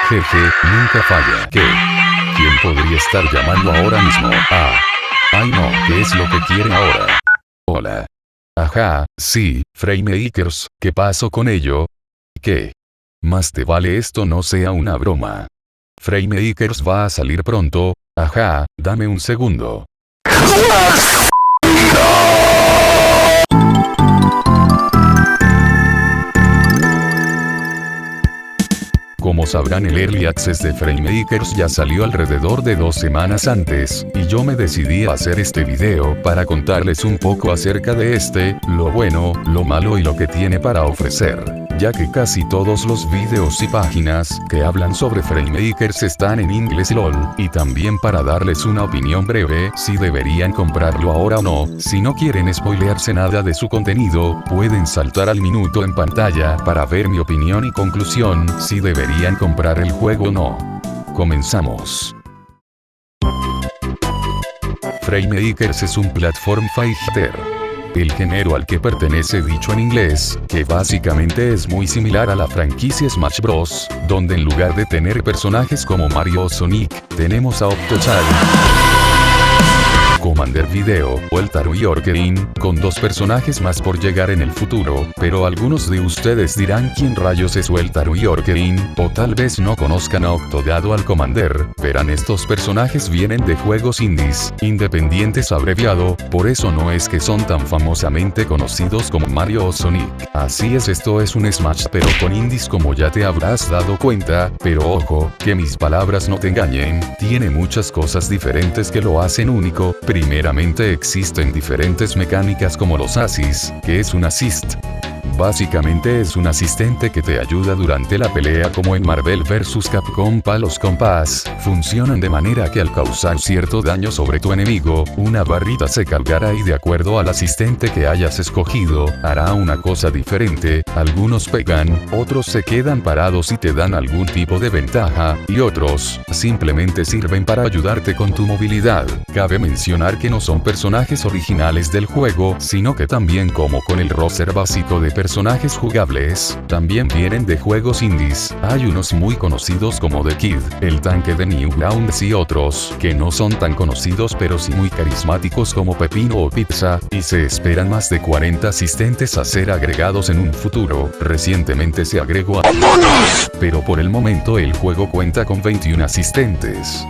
Jeje, nunca falla. ¿Qué? ¿Quién podría estar llamando ahora mismo? Ay no, ¿qué es lo que quieren ahora? Hola. Ajá, sí, Framemakers, ¿qué pasó con ello? ¿Qué? Más te vale esto no sea una broma. Framemakers va a salir pronto, ajá, dame un segundo. Como sabrán, el Early Access de Framemakers ya salió alrededor de 2 semanas antes, y yo me decidí a hacer este video para contarles un poco acerca de lo bueno, lo malo y lo que tiene para ofrecer, ya que casi todos los videos y páginas que hablan sobre Framemakers están en inglés LOL, y también para darles una opinión breve si deberían comprarlo ahora o no. Si no quieren spoilearse nada de su contenido, pueden saltar al minuto en pantalla para ver mi opinión y conclusión si deberían comprar el juego o no. Comenzamos. Framemakers es un platform fighter. El género al que pertenece dicho en inglés, que básicamente es muy similar a la franquicia Smash Bros., donde en lugar de tener personajes como Mario o Sonic, tenemos a Octochal, Commander Video, o el Taro y Orkerin, con 2 personajes más por llegar en el futuro, pero algunos de ustedes dirán ¿quién rayos es el Taro y Orkerin? O tal vez no conozcan a Octodad o al Commander. Verán, estos personajes vienen de juegos indies, independientes abreviado, por eso no es que son tan famosamente conocidos como Mario o Sonic. Así es, esto es un Smash pero con indies, como ya te habrás dado cuenta, pero ojo, que mis palabras no te engañen, tiene muchas cosas diferentes que lo hacen único. Primeramente existen diferentes mecánicas como los assist, que es un assist. Básicamente es un asistente que te ayuda durante la pelea, como en Marvel vs Capcom. Los compás funcionan de manera que al causar cierto daño sobre tu enemigo, una barrita se cargará y de acuerdo al asistente que hayas escogido, hará una cosa diferente. Algunos pegan, otros se quedan parados y te dan algún tipo de ventaja, y otros simplemente sirven para ayudarte con tu movilidad. Cabe mencionar que no son personajes originales del juego, sino que también, como con el roster básico de personajes jugables, también vienen de juegos indies. Hay unos muy conocidos como The Kid, el tanque de Newgrounds, y otros que no son tan conocidos pero sí muy carismáticos como Pepino o Pizza, y se esperan más de 40 asistentes a ser agregados en un futuro. Recientemente se agregó a pero por el momento el juego cuenta con 21 asistentes.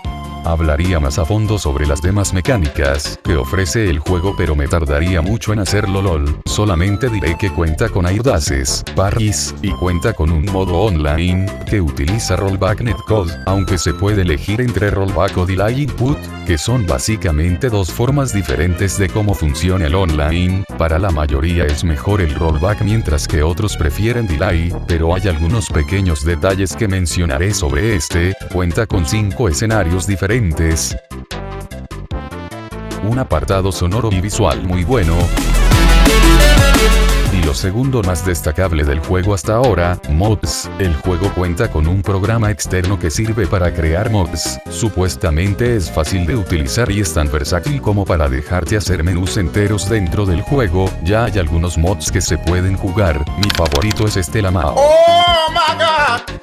Hablaría más a fondo sobre las demás mecánicas que ofrece el juego, pero me tardaría mucho en hacerlo LOL. Solamente diré que cuenta con airdaces, parries, y cuenta con un modo online que utiliza rollback netcode, aunque se puede elegir entre rollback o delay input, que son básicamente 2 formas diferentes de cómo funciona el online. Para la mayoría es mejor el rollback, mientras que otros prefieren delay, pero hay algunos pequeños detalles que mencionaré sobre Cuenta con 5 escenarios diferentes, un apartado sonoro y visual muy bueno, y lo segundo más destacable del juego hasta ahora, mods. El juego cuenta con un programa externo que sirve para crear mods. Supuestamente es fácil de utilizar y es tan versátil como para dejarte hacer menús enteros dentro del juego. Ya hay algunos mods que se pueden jugar, mi favorito es Lamao. ¡Oh my God!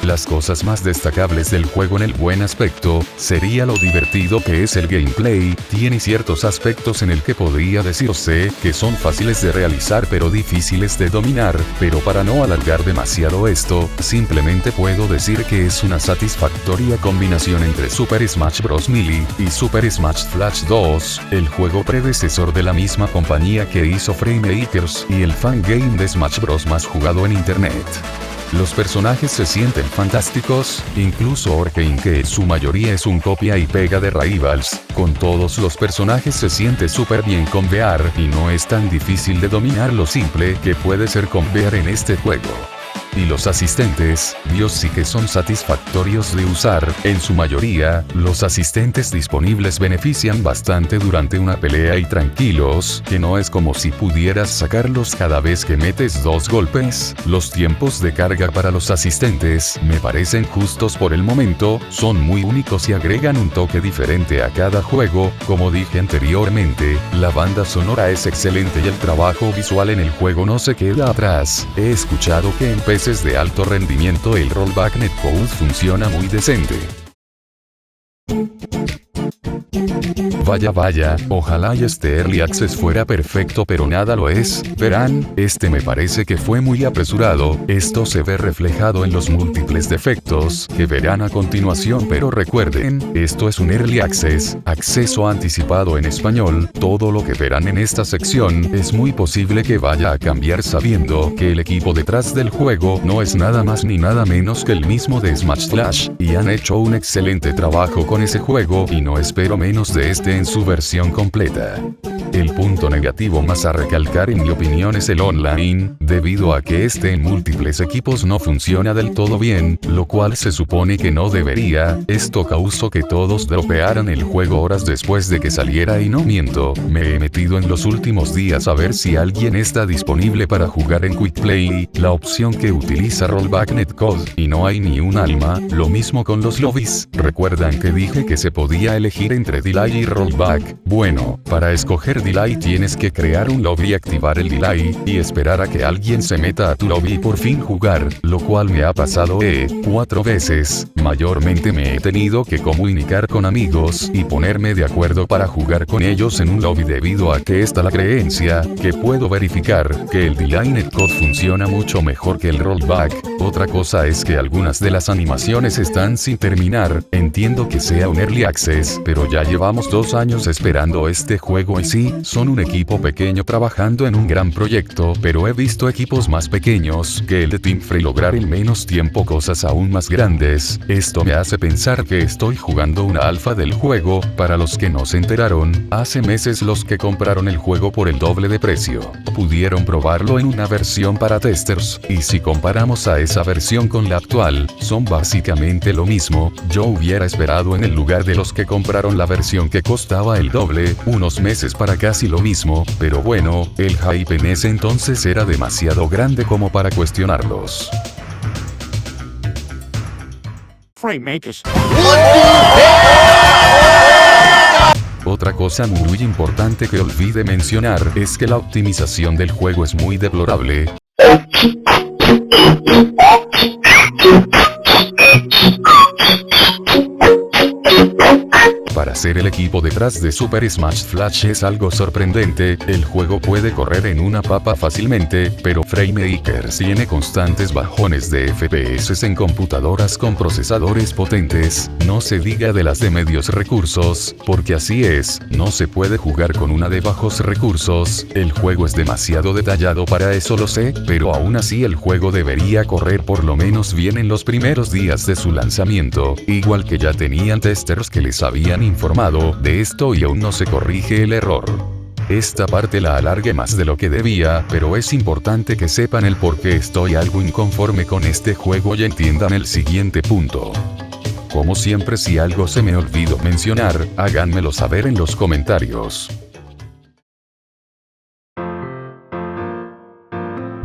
Las cosas más destacables del juego en el buen aspecto, sería lo divertido que es el gameplay. Tiene ciertos aspectos en el que podría decirse que son fáciles de realizar pero difíciles de dominar, pero para no alargar demasiado esto, simplemente puedo decir que es una satisfactoria combinación entre Super Smash Bros. Melee y Super Smash Flash 2, el juego predecesor de la misma compañía que hizo Framemakers y el fangame de Smash Bros. Más jugado en internet. Los personajes se sienten fantásticos, incluso Orkein, que en su mayoría es un copia y pega de Rivals. Con todos los personajes se siente súper bien convear y no es tan difícil de dominar lo simple que puede ser convear en este juego. y los asistentes, Dios sí que son satisfactorios de usar. En su mayoría, los asistentes disponibles benefician bastante durante una pelea y tranquilos, que no es como si pudieras sacarlos cada vez que metes 2 golpes. Los tiempos de carga para los asistentes me parecen justos por el momento, son muy únicos y agregan un toque diferente a cada juego. Como dije anteriormente, la banda sonora es excelente y el trabajo visual en el juego no se queda atrás. He escuchado que en PCs de alto rendimiento el rollback netcode funciona muy decente. Vaya, ojalá y este Early Access fuera perfecto, pero nada lo es. Verán, este me parece que fue muy apresurado. Esto se ve reflejado en los múltiples defectos que verán a continuación, pero recuerden, esto es un Early Access, acceso anticipado en español. Todo lo que verán en esta sección es muy posible que vaya a cambiar, sabiendo que el equipo detrás del juego no es nada más ni nada menos que el mismo de Smash Slash, y han hecho un excelente trabajo con ese juego y no espero menos de este en su versión completa. El punto negativo más a recalcar en mi opinión es el online, debido a que este en múltiples equipos no funciona del todo bien, lo cual se supone que no debería. Esto causó que todos dropearan el juego horas después de que saliera, y no miento, me he metido en los últimos días a ver si alguien está disponible para jugar en Quick Play, la opción que utiliza Rollback Netcode, y no hay ni un alma. Lo mismo con los lobbies. ¿Recuerdan que dije que se podía elegir entre delay y rollback? Bueno, para escoger delay tienes que crear un lobby y activar el delay, y esperar a que alguien se meta a tu lobby y por fin jugar, lo cual me ha pasado 4 veces. Mayormente me he tenido que comunicar con amigos y ponerme de acuerdo para jugar con ellos en un lobby, debido a que está la creencia que puedo verificar que el delay netcode funciona mucho mejor que el rollback. Otra cosa es que algunas de las animaciones están sin terminar. Entiendo que sea un early access, pero ya llevamos 2 años esperando este juego, y sí, son un equipo pequeño trabajando en un gran proyecto, pero he visto equipos más pequeños que el de Team Free lograr en menos tiempo cosas aún más grandes. Esto me hace pensar que estoy jugando una alfa del juego. Para los que no se enteraron, hace meses los que compraron el juego por el doble de precio pudieron probarlo en una versión para testers, y si comparamos a esa versión con la actual, son básicamente lo mismo. Yo hubiera esperado en el lugar de los que compraron la versión que costaba el doble, unos meses para casi lo mismo, pero bueno, el hype en ese entonces era demasiado grande como para cuestionarlos. Otra cosa muy importante que olvidé mencionar es que la optimización del juego es muy deplorable. Para ser el equipo detrás de Super Smash Flash es algo sorprendente. El juego puede correr en una papa fácilmente, pero FrameMaker tiene constantes bajones de FPS en computadoras con procesadores potentes, no se diga de las de medios recursos, porque así es, no se puede jugar con una de bajos recursos. El juego es demasiado detallado para eso, lo sé, pero aún así el juego debería correr por lo menos bien en los primeros días de su lanzamiento, igual que ya tenían testers que les habían informado de esto y aún no se corrige el error. Esta parte la alargué más de lo que debía, pero es importante que sepan el por qué estoy algo inconforme con este juego y entiendan el siguiente punto. Como siempre, si algo se me olvidó mencionar, háganmelo saber en los comentarios.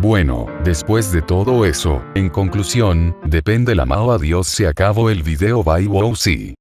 Bueno, después de todo eso, en conclusión, depende la mao, adiós, se acabó el video, bye, wow, sí.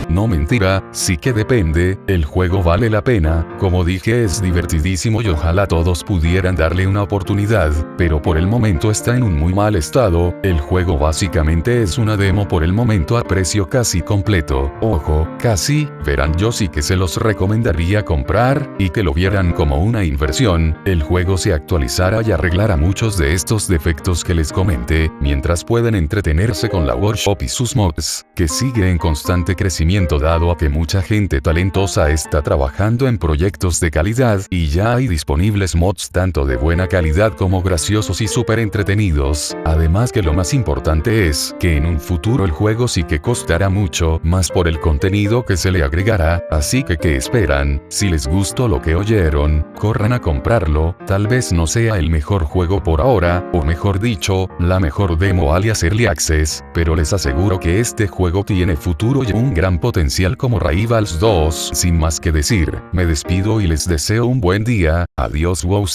No, mentira, sí que depende, el juego vale la pena, como dije es divertidísimo y ojalá todos pudieran darle una oportunidad, pero por el momento está en un muy mal estado. El juego básicamente es una demo por el momento a precio casi completo, ojo, casi. Verán, yo sí que se los recomendaría comprar, y que lo vieran como una inversión. El juego se actualizará y arreglará muchos de estos defectos que les comenté, mientras pueden entretenerse con la workshop y sus mods, que sigue en constante crecimiento momento dado a que mucha gente talentosa está trabajando en proyectos de calidad y ya hay disponibles mods tanto de buena calidad como graciosos y súper entretenidos, además que lo más importante es que en un futuro el juego sí que costará mucho más por el contenido que se le agregará, así que ¿qué esperan? Si les gustó lo que oyeron, corran a comprarlo, tal vez no sea el mejor juego por ahora, o mejor dicho, la mejor demo alias Early Access, pero les aseguro que este juego tiene futuro y un gran potencial como Rivals 2. Sin más que decir, me despido y les deseo un buen día, adiós WoW.